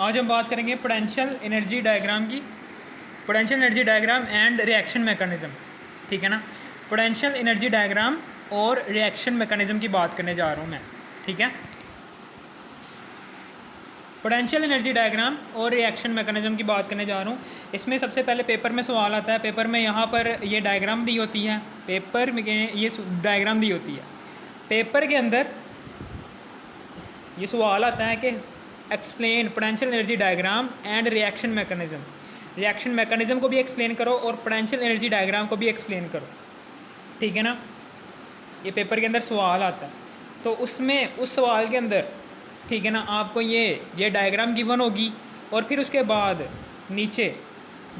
आज हम बात करेंगे पोटेंशियल एनर्जी डायग्राम की। Potential energy diagram and reaction mechanism, ठीक है ना। पोटेंशियल एनर्जी डायग्राम और रिएक्शन मैकेनिज़्म की बात करने जा रहा हूँ मैं, ठीक है। पोटेंशियल एनर्जी डायग्राम और रिएक्शन मैकेनिज़्म की बात करने जा रहा हूँ। इसमें सबसे पहले पेपर में सवाल आता है। पेपर में यहाँ पर ये डायग्राम दी होती है, पेपर में ये डायग्राम दी होती है। पेपर के अंदर ये सवाल आता है कि explain potential energy diagram and reaction mechanism. Reaction mechanism को भी एक्सप्लेन करो और पोटेंशियल एनर्जी डायग्राम को भी एक्सप्लेन करो, ठीक है ना। ये पेपर के अंदर सवाल आता है, तो उसमें उस सवाल के अंदर, ठीक है ना, आपको ये डायग्राम गिवन होगी और फिर उसके बाद नीचे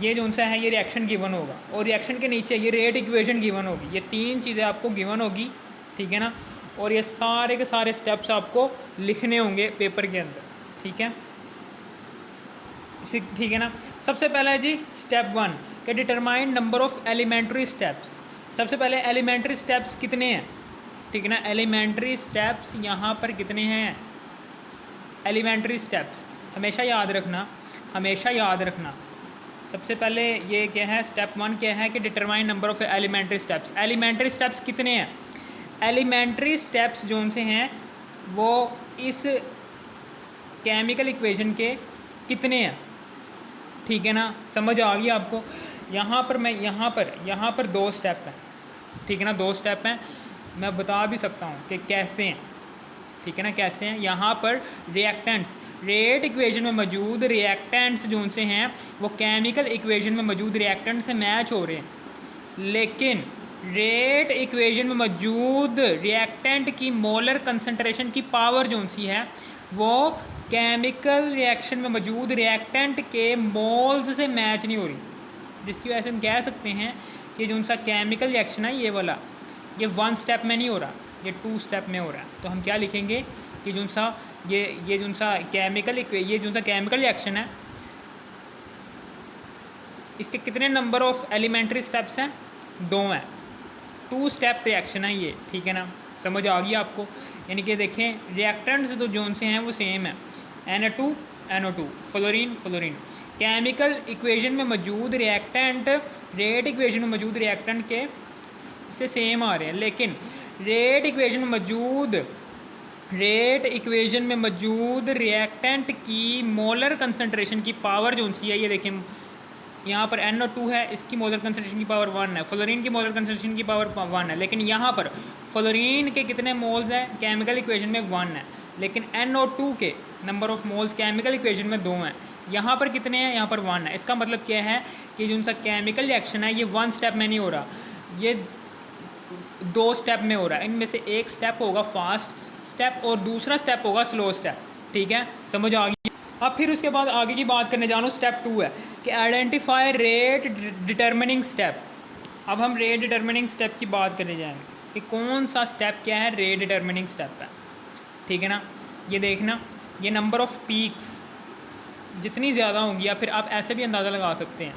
ये जो सा है ये रिएक्शन गिवन होगा और रिएक्शन के नीचे ये रेट इक्वेशन गिवन होगी। ये तीन चीज़ें आपको गिवन होगी, ठीक है ना। और ये सारे के सारे स्टेप्स आपको लिखने होंगे पेपर के अंदर, ठीक है, ठीक है ना। सबसे पहला है जी स्टेप 1 के determine number of elementary steps. सबसे पहले एलिमेंट्री स्टेप्स कितने हैं, ठीक है ना। एलिमेंट्री स्टेप्स यहाँ पर कितने हैं, एलिमेंट्री स्टेप्स हमेशा याद रखना, हमेशा याद रखना। सबसे पहले ये क्या है, स्टेप 1 क्या है कि determine number of elementary steps. Elementary steps कितने हैं, एलिमेंट्री स्टेप्स जो से हैं वो इस केमिकल इक्वेशन के कितने हैं, ठीक है ना। समझ आ गई आपको। यहाँ पर 2 स्टेप हैं, ठीक है ना, 2 स्टेप हैं। मैं बता भी सकता हूँ कि कैसे हैं, ठीक है ना, कैसे हैं। यहाँ पर रिएक्टेंट्स, रेट इक्वेशन में मौजूद रिएक्टेंट्स जो से हैं वो केमिकल इक्वेशन में मौजूद रिएक्टेंट से मैच हो रहे हैं, लेकिन रेट इक्वेशन में मौजूद रिएक्टेंट की मोलर कंसंट्रेशन की पावर जो सी है वो केमिकल रिएक्शन में मौजूद रिएक्टेंट के मोल्स से मैच नहीं हो रही, जिसकी वजह से हम कह सकते हैं कि जो सा केमिकल रिएक्शन है ये वाला, ये 1 स्टेप में नहीं हो रहा, ये 2 स्टेप में हो रहा है। तो हम क्या लिखेंगे कि जो सा ये जो सा केमिकल रिएक्शन है इसके कितने नंबर ऑफ़ एलिमेंट्री स्टेप्स हैं, 2 हैं। 2 स्टेप रिएक्शन है ये, ठीक है ना। समझ आ गई आपको। यानी कि देखें रिएक्टेंट्स तो जो से हैं वो सेम है, NO2 फ्लोरीन केमिकल इक्वेशन में मौजूद रिएक्टेंट रेट इक्वेशन में मौजूद रिएक्टेंट के से सेम आ रहे हैं, लेकिन रेट इक्वेशन में मौजूद रिएक्टेंट की मोलर कंसंट्रेशन की पावर जो सी है, ये देखें यहाँ पर NO2 है, इसकी मोलर कंसंट्रेशन की पावर 1 है, फ्लोरीन की मोलर कंसंट्रेशन की पावर 1 है, लेकिन यहाँ पर फ्लोरीन के कितने मोल्स हैं केमिकल इक्वेशन में 1 है, लेकिन NO2 के number of moles chemical equation में 2 हैं। यहाँ पर कितने हैं, यहाँ पर 1 है। इसका मतलब क्या है कि जो सा केमिकल रिएक्शन है ये 1 स्टेप में नहीं हो रहा, ये 2 स्टेप में हो रहा है। इनमें से एक स्टेप होगा फास्ट स्टेप और दूसरा स्टेप होगा स्लो स्टेप, ठीक है, समझ आ गई। अब फिर उसके बाद आगे की बात करने जा रहा हूँ, स्टेप 2 है कि आइडेंटिफाई रेट डिटर्मिनिंग स्टेप। अब हम रेट डिटर्मिनिंग स्टेप की बात करने जाएंगे कि कौन सा स्टेप क्या है, रेट डिटर्मिनिंग स्टेप है, ठीक है ना। ये देखना, ये नंबर ऑफ़ पीक्स जितनी ज़्यादा होंगी, या फिर आप ऐसे भी अंदाज़ा लगा सकते हैं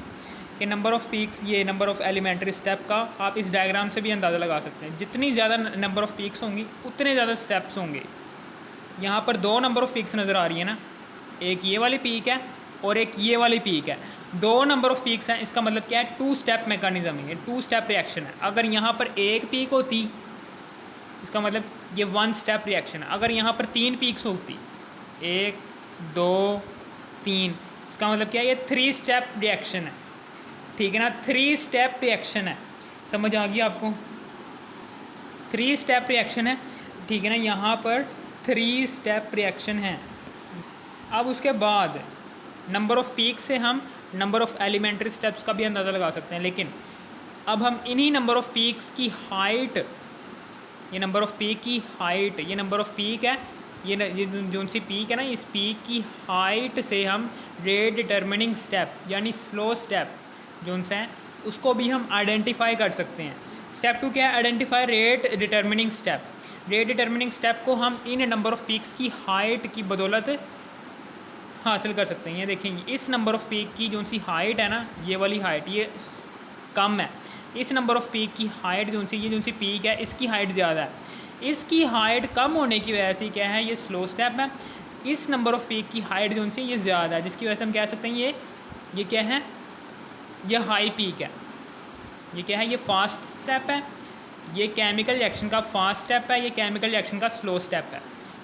कि नंबर ऑफ़ पीक्स, ये नंबर ऑफ़ एलिमेंट्री स्टेप का आप इस डायग्राम से भी अंदाज़ा लगा सकते हैं। जितनी ज़्यादा नंबर ऑफ़ पीक्स होंगी उतने ज़्यादा स्टेप्स होंगे। यहाँ पर 2 नंबर ऑफ़ पीक्स नज़र आ रही है ना, एक ये वाली पीक है और एक ये वाली पीक है। 2 नंबर ऑफ़ पीक्स हैं, इसका मतलब क्या है, 2 स्टेप मैकेनिज़्म है, 2 स्टेप रिएक्शन है। अगर यहाँ पर एक पीक होती इसका मतलब ये 1 स्टेप रिएक्शन है। अगर यहाँ पर 3 पीक्स होती, 1 2 3, इसका मतलब क्या है, ये 3 स्टेप रिएक्शन है, ठीक है ना। 3 स्टेप रिएक्शन है, समझ आ गई आपको। 3 स्टेप रिएक्शन है, ठीक है ना। यहाँ पर 3 स्टेप रिएक्शन है। अब उसके बाद नंबर ऑफ़ पीक से हम नंबर ऑफ़ एलिमेंट्री स्टेप्स का भी अंदाज़ा लगा सकते हैं, लेकिन अब हम इन्हीं नंबर ऑफ़ पीक्स की हाइट, ये नंबर ऑफ़ पीक की हाइट, ये नंबर ऑफ़ पीक है, ये जो सी पीक है ना, इस पीक की हाइट से हम रेट डिटर्मिनिंग स्टेप यानी स्लो स्टेप जो से हैं उसको भी हम आइडेंटिफाई कर सकते हैं। स्टेप 2 क्या है, identify rate determining step. Rate determining step को हम इन नंबर ऑफ़ पीक्स की हाइट की बदौलत हासिल कर सकते हैं। ये देखेंगे इस नंबर ऑफ़ पीक की जो सी हाइट है ना, ये वाली हाइट ये कम है, इस नंबर ऑफ़ पीक की हाइट जो सी पीक है इसकी हाइट ज़्यादा है। इसकी हाइट कम होने की वजह से क्या है, ये स्लो स्टेप है। इस नंबर ऑफ़ पीक की हाइट जो सी ये ज़्यादा है, जिसकी वजह से हम कह सकते हैं ये क्या है, ये हाई पीक है। ये क्या है, ये फास्ट स्टेप है, ये केमिकल रिएक्शन का फास्ट स्टेप है, ये केमिकल रिएक्शन का स्लो स्टेप है।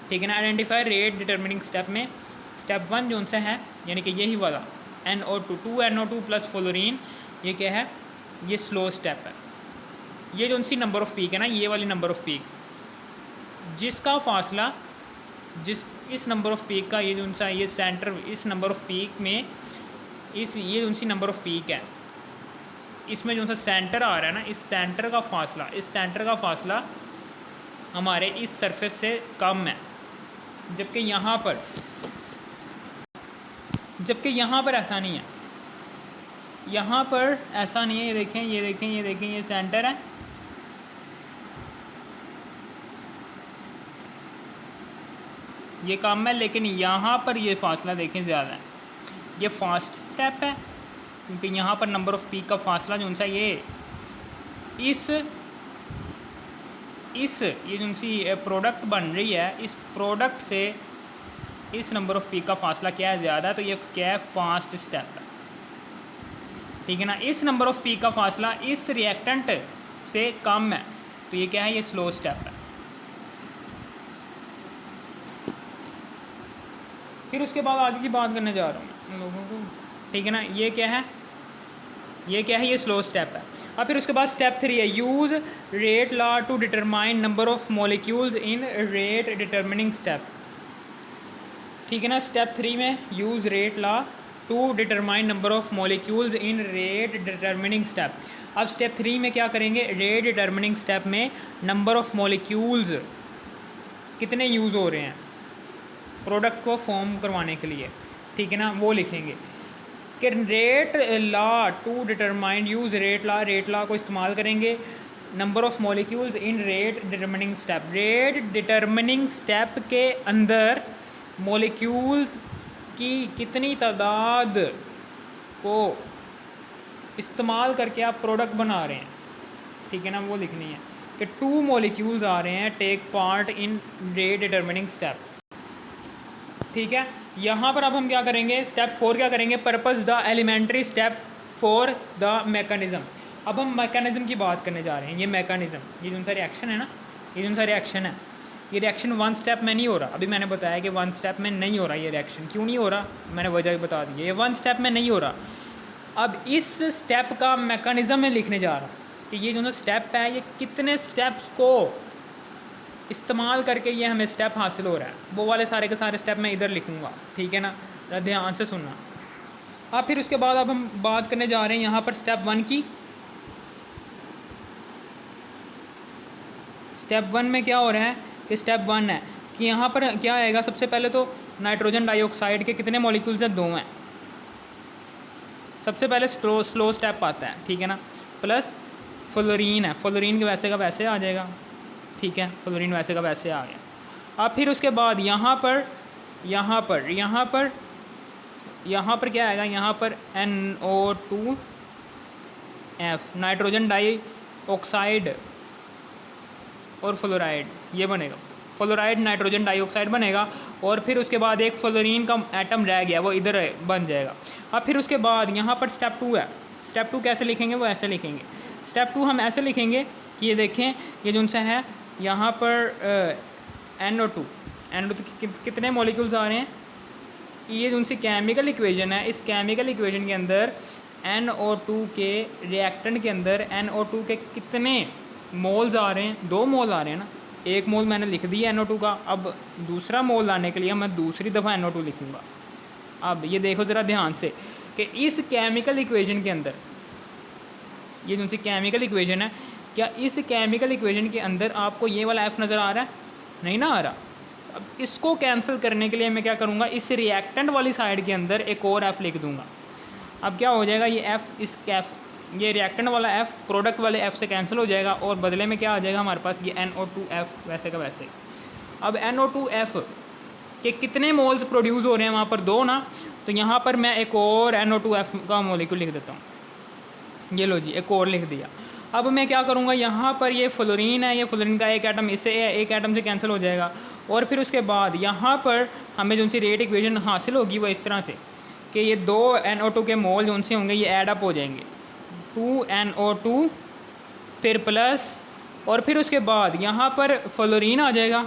ठीक है ना। आइडेंटिफाई रेट डिटर्मिनिंग स्टेप में स्टेप 1 जो सा है, यानी कि यही वाला NO2 2NO2 प्लस फ्लोरीन, ये क्या है, ये स्लो स्टेप है। ये जो सी नंबर ऑफ़ पीक है ना, ये वाली नंबर ऑफ़ पीक, जिसका फासला इस नंबर ऑफ़ पीक का ये जो सा ये सेंटर, इस नंबर ऑफ़ पीक में ये जो सी नंबर ऑफ़ पीक है, इसमें जो सा सेंटर आ रहा है ना, इस सेंटर का फासला हमारे इस सरफेस से कम है, जबकि यहाँ पर ऐसा नहीं है। यहाँ पर ऐसा नहीं है। ये देखें ये सेंटर है, ये कम है, लेकिन यहाँ पर ये फासला देखें ज़्यादा है। ये फास्ट स्टेप है, क्योंकि यहाँ पर नंबर ऑफ़ पीक का फासला जो सा ये ये जो सी प्रोडक्ट बन रही है, इस प्रोडक्ट से इस नंबर ऑफ़ पीक का फासला क्या है, ज़्यादा है, तो ये क्या है, फास्ट स्टेप है। ठीक है ना। इस नंबर ऑफ़ पीक का फासला इस रिएक्टेंट से कम है, तो ये क्या है, ये स्लो स्टेप है। फिर उसके बाद आगे की बात करने जा रहा हूँ लोगों को। ठीक है ना। ये क्या है, ये स्लो स्टेप है। अब फिर उसके बाद स्टेप 3 है, use rate law to determine number of molecules in rate determining step. ठीक है ना। स्टेप 3 में use rate law to determine number of molecules in rate determining step. अब स्टेप 3 में क्या करेंगे, रेट डिटर्मिनिंग स्टेप में नंबर ऑफ़ मॉलिक्यूल्स कितने यूज़ हो रहे हैं प्रोडक्ट को फॉर्म करवाने के लिए। ठीक है ना, वो लिखेंगे कि rate law to determine, use rate law को इस्तेमाल करेंगे number of molecules in rate determining step. Rate determining step के अंदर मॉलिक्यूल्स की कितनी तादाद को इस्तेमाल करके आप प्रोडक्ट बना रहे हैं। ठीक है ना, वो लिखनी है कि 2 मॉलिक्यूल्स आ रहे हैं take part in rate determining step. ठीक है। यहाँ पर अब हम क्या करेंगे, स्टेप 4 क्या करेंगे, purpose the elementary step for the mechanism. अब हम मैकेनिज़्म की बात करने जा रहे हैं। ये मैकेनिज़्म, ये जो सा रिएक्शन है ना, ये जो सा रिएक्शन है, ये रिएक्शन 1 स्टेप में नहीं हो रहा। अभी मैंने बताया कि 1 स्टेप में नहीं हो रहा ये रिएक्शन। क्यों नहीं हो रहा, मैंने वजह भी बता दी है। ये 1 स्टेप में नहीं हो रहा। अब इस स्टेप का मैकेनिज़्म में लिखने जा रहा कि ये जो स्टेप है, ये कितने स्टेप्स को इस्तेमाल करके ये हमें स्टेप हासिल हो रहा है। वो वाले सारे के सारे स्टेप मैं इधर लिखूँगा। ठीक है ना, ध्यान से सुनना। अब फिर उसके बाद अब हम बात करने जा रहे हैं यहाँ पर स्टेप 1 की। स्टेप 1 में क्या हो रहा है कि स्टेप 1 है कि यहाँ पर क्या आएगा, सबसे पहले तो नाइट्रोजन डाइऑक्साइड के कितने मॉलिक्यूल्स हैं, 2 हैं। सबसे पहले स्लो स्टेप आता है। ठीक है ना, प्लस फ्लोरीन है, फ्लोरीन के वैसे का वैसे आ जाएगा। ठीक है, फ्लोरीन वैसे का वैसे आ गया। अब फिर उसके बाद यहाँ पर क्या आएगा, यहाँ पर NO2F, नाइट्रोजन डाइऑक्साइड और फ्लोराइड, ये बनेगा। फ्लोराइड नाइट्रोजन डाइऑक्साइड बनेगा। और फिर उसके बाद एक फ्लोरीन का एटम रह गया, वो इधर बन जाएगा। अब फिर उसके बाद यहाँ पर स्टेप 2 है। स्टेप 2 कैसे लिखेंगे, वो ऐसे लिखेंगे। स्टेप 2 हम ऐसे लिखेंगे कि ये देखें, ये जो सा है यहाँ पर NO2 कितने मॉलिक्यूल्स आ रहे हैं, ये जो उनसे केमिकल इक्वेशन है, इस केमिकल इक्वेशन के अंदर NO2 के रिएक्टेंट के अंदर NO2 के कितने मोल्स आ रहे हैं, 2 मोल आ रहे हैं ना। 1 मोल मैंने लिख दिया NO2 का। अब दूसरा मोल लाने के लिए मैं दूसरी दफ़ा NO2 लिखूँगा। अब ये देखो ज़रा ध्यान से कि इस केमिकल इक्वेशन के अंदर, ये जो सी केमिकल इक्वेशन है, क्या इस केमिकल इक्वेशन के अंदर आपको ये वाला F नज़र आ रहा है, नहीं ना आ रहा। अब इसको कैंसिल करने के लिए मैं क्या करूँगा, इस रिएक्टेंट वाली साइड के अंदर एक और F लिख दूँगा। अब क्या हो जाएगा, ये ये रिएक्टेंट वाला F प्रोडक्ट वाले F से कैंसिल हो जाएगा और बदले में क्या आ जाएगा हमारे पास, ये NO2F वैसे का वैसे। अब NO2F के कितने मोल्स प्रोड्यूस हो रहे हैं, वहाँ पर 2 ना, तो यहाँ पर मैं एक और NO2F का मॉलिक्यूल लिख देता हूँ। ये लो जी, एक और लिख दिया। अब मैं क्या करूँगा, यहाँ पर ये फ्लोरीन है, ये फ्लोरीन का एक एटम इससे एक एटम से कैंसिल हो जाएगा। और फिर उसके बाद यहाँ पर हमें जो सी रेट इक्वेशन हासिल होगी वो इस तरह से कि ये 2 NO2 के मोल जो से होंगे ये ऐड अप हो जाएंगे, 2 NO2 फिर प्लस, और फिर उसके बाद यहाँ पर फ्लोरीन आ जाएगा।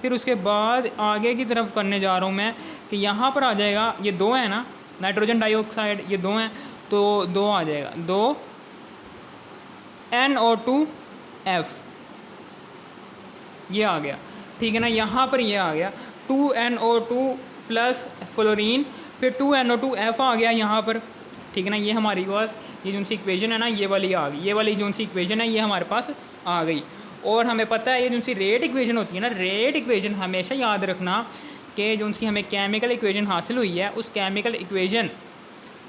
फिर उसके बाद आगे की तरफ करने जा रहा हूँ मैं कि यहाँ पर आ जाएगा, ये 2 है ना नाइट्रोजन डाइऑक्साइड, ये 2 हैं तो 2 आ जाएगा, 2 NO2F, ये आ गया, ठीक है ना। यहाँ पर ये आ गया 2 NO2 प्लस फ्लोरीन, फिर 2 NO2F आ गया यहाँ पर, ठीक है ना। ये हमारे पास ये जो सी इक्वेशन है ना ये वाली आ गई, ये वाली जो सी इक्वेशन है ये हमारे पास आ गई। और हमें पता है ये जो सी रेट इक्वेशन होती है ना, रेट इक्वेशन हमेशा याद रखना कि जो सी हमें केमिकल इक्वेशन हासिल हुई है, उस केमिकल इक्वेशन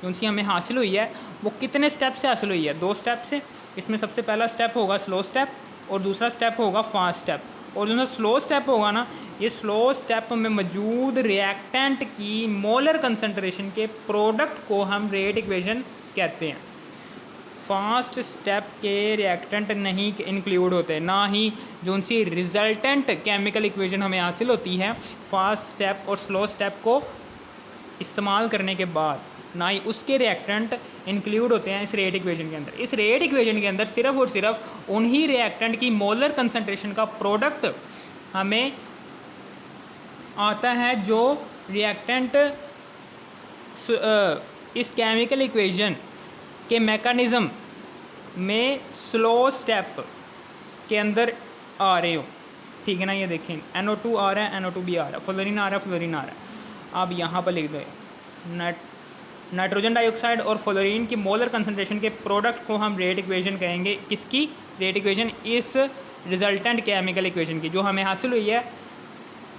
जो सी हमें हासिल हुई है वो कितने स्टेप से हासिल हुई है, 2 स्टेप से। इसमें सबसे पहला स्टेप होगा स्लो स्टेप और दूसरा स्टेप होगा फास्ट स्टेप। और जो स्लो स्टेप होगा ना, ये स्लो स्टेप में मौजूद रिएक्टेंट की मोलर कंसंट्रेशन के प्रोडक्ट को हम रेट इक्वेशन कहते हैं। फास्ट स्टेप के रिएक्टेंट नहीं इंक्लूड होते, ना ही जो सी रिजल्टेंट केमिकल इक्वेशन हमें हासिल होती है फास्ट स्टेप और स्लो स्टेप को इस्तेमाल करने के बाद, ना ही उसके रिएक्टेंट इंक्लूड होते हैं इस रेट इक्वेशन के अंदर। इस रेट इक्वेशन के अंदर सिर्फ और सिर्फ उन्हीं रिएक्टेंट की मोलर कंसंट्रेशन का प्रोडक्ट हमें आता है जो रिएक्टेंट इस केमिकल इक्वेशन के मैकेनिज़्म में स्लो स्टेप के अंदर आ रहे हो, ठीक है ना। ये देखें NO2 आ रहा है, NO2 भी आ रहा है, फ्लोरीन आ रहा है, फ्लोरीन आ रहा है। अब यहाँ पर लिख दो नाइट्रोजन डाइऑक्साइड और फ्लोरीन की मोलर कंसंट्रेशन के प्रोडक्ट को हम रेट इक्वेशन कहेंगे। किसकी रेट इक्वेशन? इस रिजल्टेंट केमिकल इक्वेशन की जो हमें हासिल हुई है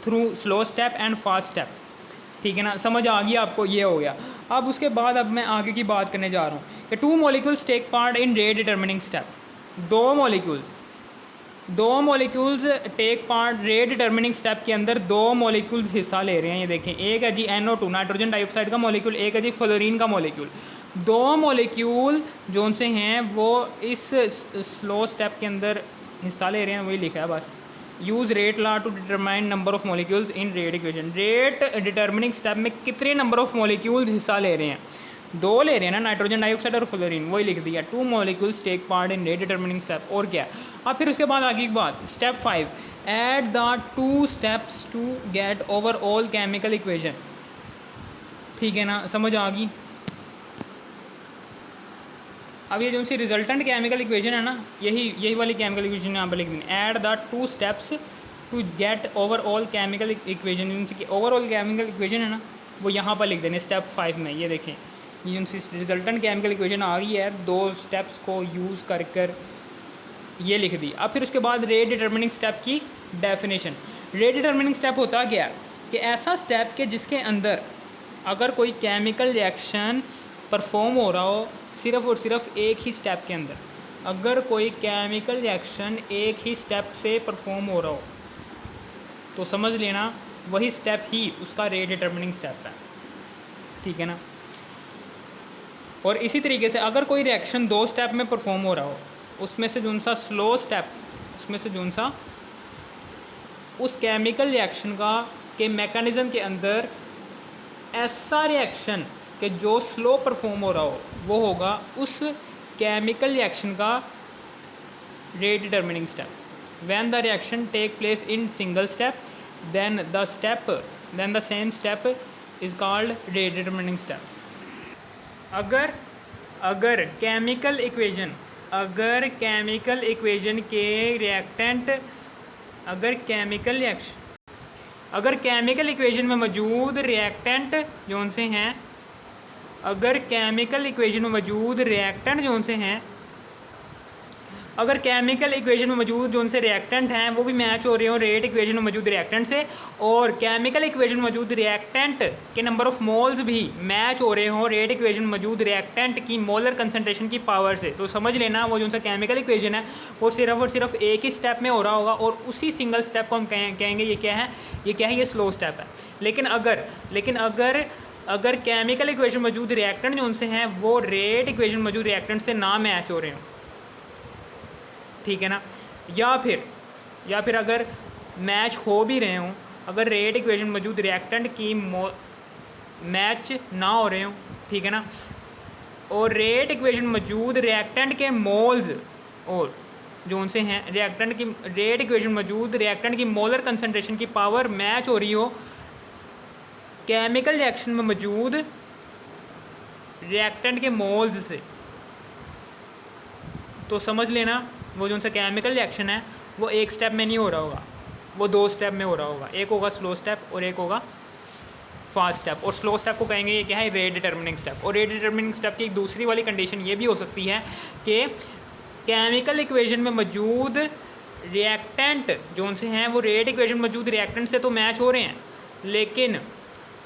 through slow step and fast step, ठीक है ना। समझ आ गई आपको, ये हो गया। अब उसके बाद अब मैं आगे की बात करने जा रहा हूँ कि 2 molecules take part in rate determining step. 2 molecules take part rate determining step के अंदर 2 मॉलिक्यूल्स हिस्सा ले रहे हैं। ये देखें, एक है जी NO2 नाइट्रोजन डाइऑक्साइड का मॉलिक्यूल, एक है जी फ्लोरीन का मॉलिक्यूल। 2 मॉलिक्यूल जो से हैं वो इस स्लो स्टेप के अंदर हिस्सा ले रहे हैं, वही लिखा है बस। Use rate law to determine number of molecules in rate equation. Rate determining step में कितने नंबर ऑफ मॉलिक्यूल्स हिस्सा ले रहे हैं? 2 ले रहे हैं ना, नाइट्रोजन डाइऑक्साइड और फ्लोरीन, वही लिख दिया। 2 molecules take part in rate determining step. और क्या? अब फिर उसके बाद आगे की बात, step 5 add the 2 steps to get overall chemical equation, ठीक है ना। समझ आ गई। अब ये जो सी रिजल्टेंट केमिकल इक्वेशन है ना, यही वाली केमिकल इक्वेशन यहाँ पर लिख दें। Add the 2 steps to get overall chemical equation. Overall chemical equation है ना वो यहाँ पर लिख देने स्टेप 5 में। ये देखें, ये जो रिजल्टेंट केमिकल इक्वेशन आ गई है 2 स्टेप्स को यूज़ कर ये लिख दी। अब फिर उसके बाद रेट डिटर्मिनिंग स्टेप की डेफिनेशन। रेट डिटर्मिनिंग स्टेप होता क्या कि ऐसा स्टेप के जिसके अंदर अगर कोई केमिकल रिएक्शन परफॉर्म हो रहा हो सिर्फ़ और सिर्फ एक ही स्टेप के अंदर, अगर कोई केमिकल रिएक्शन एक ही स्टेप से परफॉर्म हो रहा हो तो समझ लेना वही स्टेप ही उसका रेट डिटर्मिनिंग स्टेप है, ठीक है ना। और इसी तरीके से अगर कोई रिएक्शन 2 स्टेप में परफॉर्म हो रहा हो, उसमें से जो सा स्लो स्टेप, उसमें से जो सा उस केमिकल रिएक्शन का के मैकेनिज़्म के अंदर ऐसा रिएक्शन कि जो स्लो परफॉर्म हो रहा हो वो होगा उस केमिकल रिएक्शन का rate determining step. When the reaction take place in single step then the same step is called rate determining step. अगर केमिकल इक्वेशन के रिएक्टेंट अगर केमिकल इक्वेशन में मौजूद रिएक्टेंट जोन से हैं अगर केमिकल इक्वेशन में मौजूद रिएक्टेंट जोन से हैं अगर केमिकल इक्वेशन में मौजूद जो उनसे रिएक्टेंट हैं वो भी मैच हो रहे हो रेट इक्वेशन में मौजूद रिएक्टेंट से, और केमिकल इक्वेशन में मौजूद रिएक्टेंट के नंबर ऑफ मोल्स भी मैच हो रहे हो रेट इक्वेशन में मौजूद रिएक्टेंट की मोलर कंसंट्रेशन की पावर से, तो समझ लेना वो जो सा केमिकल इक्वेशन है वो सिर्फ और सिर्फ एक ही स्टेप में हो रहा होगा और उसी सिंगल स्टेप को हम कहेंगे ये क्या है, ये स्लो स्टेप है। लेकिन अगर केमिकल इक्वेशन मौजूद रिएक्टेंट जो उनसे हैं वो रेट इक्वेशन मौजूद रिएक्टेंट से ना मैच हो रहे हो, ठीक है ना, या फिर अगर मैच हो भी रहे हों अगर रेट इक्वेशन मौजूद रिएक्टेंट की मैच ना हो रहे हो, ठीक है ना, और रेट इक्वेशन मौजूद रिएक्टेंट के मोल्स और जो उनसे हैं रिएक्टेंट की रेट इक्वेशन मौजूद रिएक्टेंट की मोलर कंसनट्रेशन की पावर मैच हो रही हो केमिकल रिएक्शन में मौजूद रिएक्टेंट के मोल्स से, तो समझ लेना वो जो उनसे केमिकल रिएक्शन है वो एक स्टेप में नहीं हो रहा होगा, वो 2 स्टेप में हो रहा होगा। एक होगा स्लो स्टेप और एक होगा फास्ट स्टेप। और स्लो स्टेप को कहेंगे ये क्या है, रेट डिटर्मिनिंग स्टेप। और रेट डिटर्मिनिंग स्टेप की एक दूसरी वाली कंडीशन ये भी हो सकती है कि केमिकल इक्वेशन में मौजूद रिएक्टेंट जो उनसे हैं वो रेट इक्वेशन मौजूद रिएक्टेंट से तो मैच हो रहे हैं, लेकिन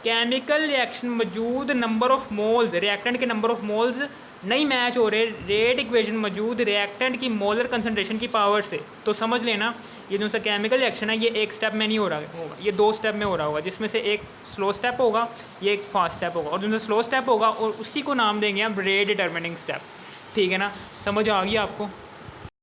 केमिकल रिएक्शन मौजूद नंबर ऑफ मोल्स रिएक्टेंट के नंबर ऑफ मोल्स नहीं मैच हो रहे रेट इक्वेशन मौजूद रिएक्टेंट की मोलर कंसनट्रेशन की पावर से। तो समझ लेना ये जो सा केमिकल रिएक्शन है ये एक स्टेप में नहीं हो रहा होगा, ये 2 स्टेप में हो रहा होगा, जिसमें से एक स्लो स्टेप होगा, ये एक फास्ट स्टेप होगा, और जो स्लो स्टेप होगा और उसी को नाम देंगे हम रेट डिटर्मिनिंग स्टेप। ठीक है ना, समझ आ गई आपको।